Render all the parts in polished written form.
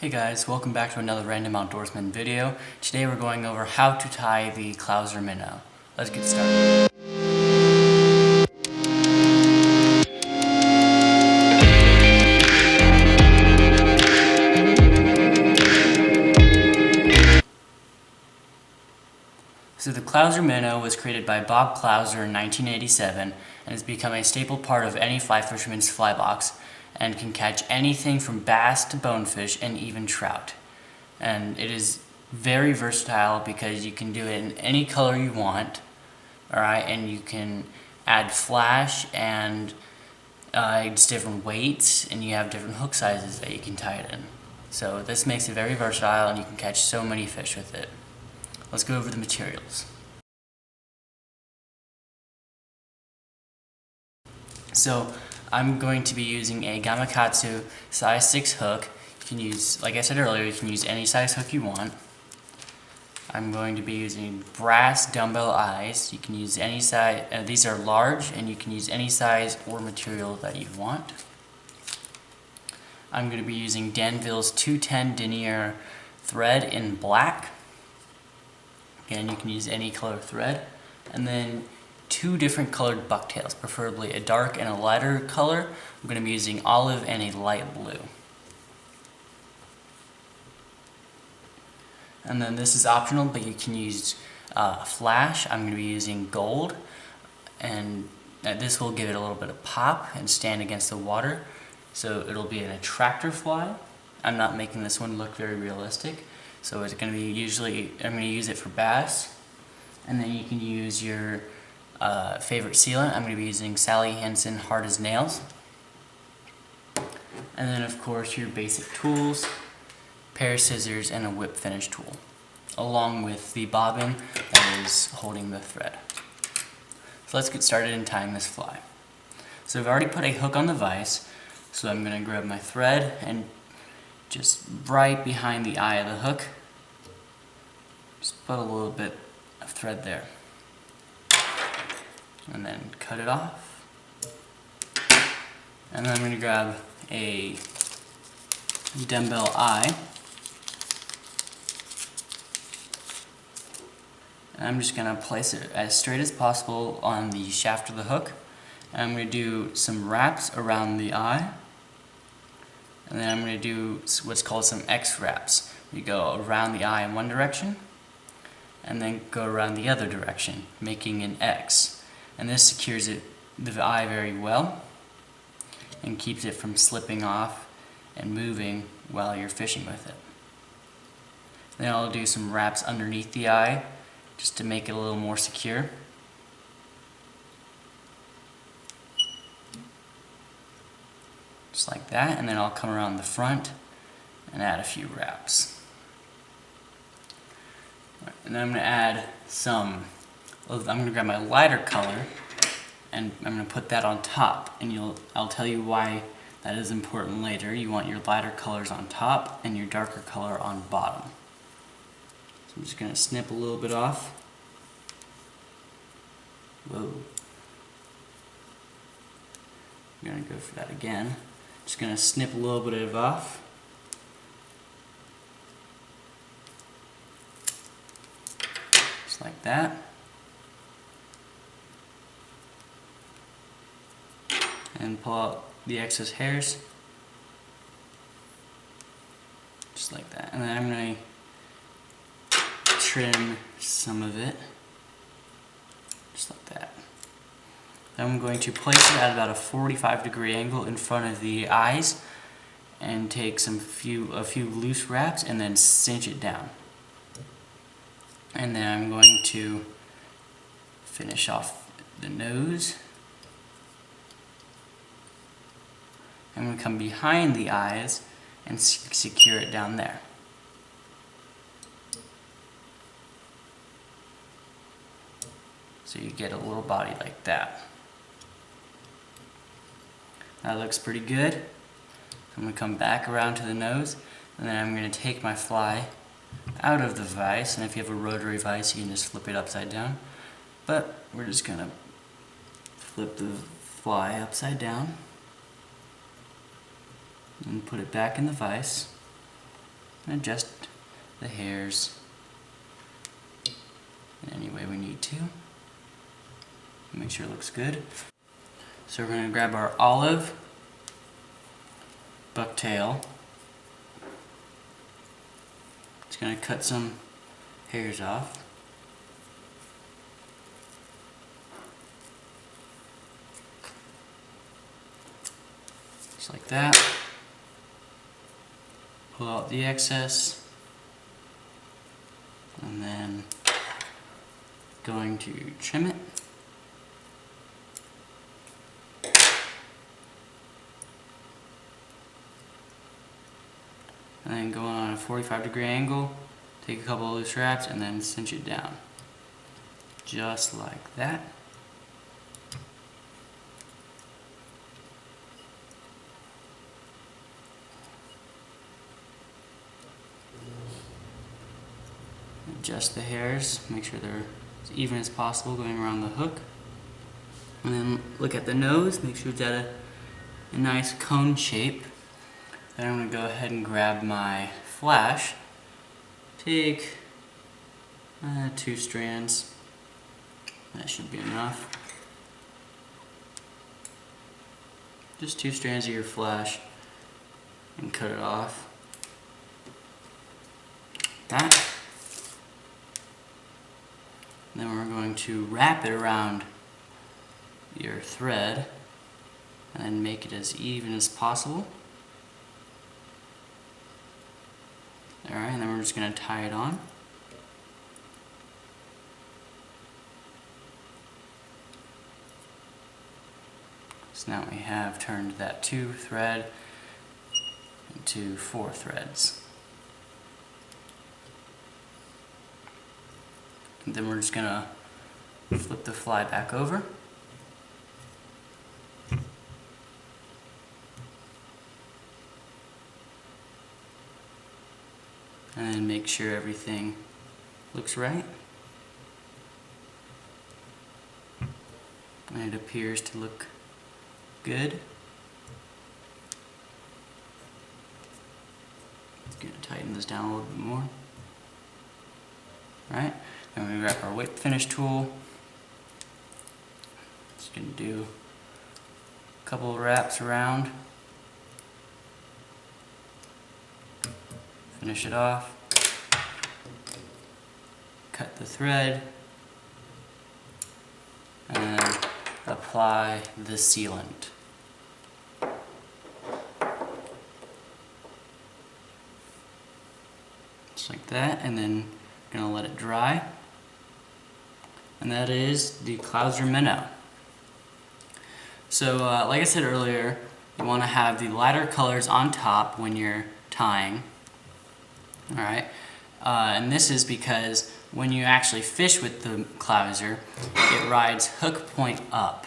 Hey guys, welcome back to another random outdoorsman video. Today we're going over how to tie the Clouser Minnow. Let's get started. So the Clouser Minnow was created by Bob Clouser in 1987 and has become a staple part of any fly fisherman's fly box and can catch anything from bass to bonefish and even trout. And it is very versatile because you can do it in any color you want, alright, and you can add flash and just different weights, and you have different hook sizes that you can tie it in. So this makes it very versatile and you can catch so many fish with it. Let's go over the materials. So I'm going to be using a Gamakatsu size 6 hook. You can use, like I said earlier, you can use any size hook you want. I'm going to be using brass dumbbell eyes. You can use any size, these are large, and you can use any size or material that you want. I'm going to be using Danville's 210 denier thread in black. Again, you can use any color thread. And then 2 different colored bucktails, preferably a dark and a lighter color. I'm going to be using olive and a light blue. And then this is optional, but you can use flash. I'm going to be using gold, and this will give it a little bit of pop and stand against the water. So it'll be an attractor fly. I'm not making this one look very realistic. So it's going to be I'm going to use it for bass. And then you can use your favorite sealant. I'm going to be using Sally Hansen Hard as Nails. And then of course your basic tools, pair of scissors, and a whip finish tool, along with the bobbin that is holding the thread. So let's get started in tying this fly. So I've already put a hook on the vise, so I'm going to grab my thread and just right behind the eye of the hook, just put a little bit of thread there, and then cut it off. And then I'm going to grab a dumbbell eye, and I'm just going to place it as straight as possible on the shaft of the hook. And I'm going to do some wraps around the eye, and then I'm going to do what's called some X wraps. You go around the eye in one direction and then go around the other direction, making an X. And this secures the eye very well and keeps it from slipping off and moving while you're fishing with it. Then I'll do some wraps underneath the eye just to make it a little more secure. Just like that, and then I'll come around the front and add a few wraps. And then I'm going to add I'm going to grab my lighter color and I'm going to put that on top, and I'll tell you why that is important later. You want your lighter colors on top and your darker color on bottom. So I'm just going to snip a little bit off. Whoa. I'm going to go for that again. Just going to snip a little bit of it off. Just like that. And pull out the excess hairs. Just like that. And then I'm going to trim some of it. Just like that. I'm going to place it at about a 45-degree angle in front of the eyes and take a few loose wraps and then cinch it down. And then I'm going to finish off the nose. I'm going to come behind the eyes and secure it down there. So you get a little body like that. That looks pretty good. I'm going to come back around to the nose, and then I'm going to take my fly out of the vise, and if you have a rotary vise you can just flip it upside down, but we're just going to flip the fly upside down and put it back in the vise. and adjust the hairs in any way we need to. Make sure it looks good. So we're going to grab our olive bucktail. Just going to cut some hairs off. Just like that. Pull out the excess. And then going to trim it. And then go on a 45-degree angle, take a couple of loose wraps, and then cinch it down. Just like that. Adjust the hairs, make sure they're as even as possible going around the hook. And then look at the nose, make sure it's at a nice cone shape. Then I'm going to go ahead and grab my flash. Take 2 strands. That should be enough. Just 2 strands of your flash and cut it off. That. Then we're going to wrap it around your thread and then make it as even as possible. Alright, and then we're just going to tie it on. So now we have turned that 2 thread into 4 threads. And then we're just going to flip the fly back over. And then make sure everything looks right. And it appears to look good. Just going to tighten this down a little bit more. Right? Then we grab our whip finish tool. Just going to do a couple of wraps around. Finish it off. Cut the thread. And then apply the sealant. Just like that, and then gonna let it dry. And that is the Clouser Minnow. So like I said earlier, you want to have the lighter colors on top when you're tying. Alright, and this is because when you actually fish with the Clouser, it rides hook point up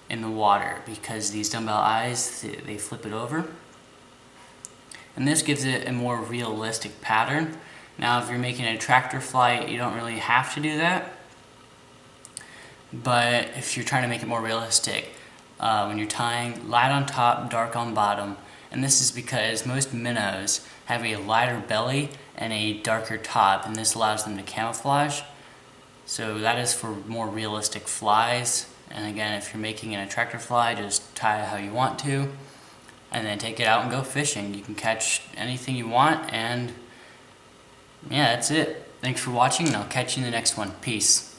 in the water because these dumbbell eyes, they flip it over. And this gives it a more realistic pattern. Now if you're making a tractor flight, you don't really have to do that. But if you're trying to make it more realistic, when you're tying, light on top, dark on bottom. And this is because most minnows have a lighter belly and a darker top, and this allows them to camouflage. So that is for more realistic flies. And again, if you're making an attractor fly, just tie it how you want to, and then take it out and go fishing. You can catch anything you want, and yeah, that's it. Thanks for watching, and I'll catch you in the next one. Peace.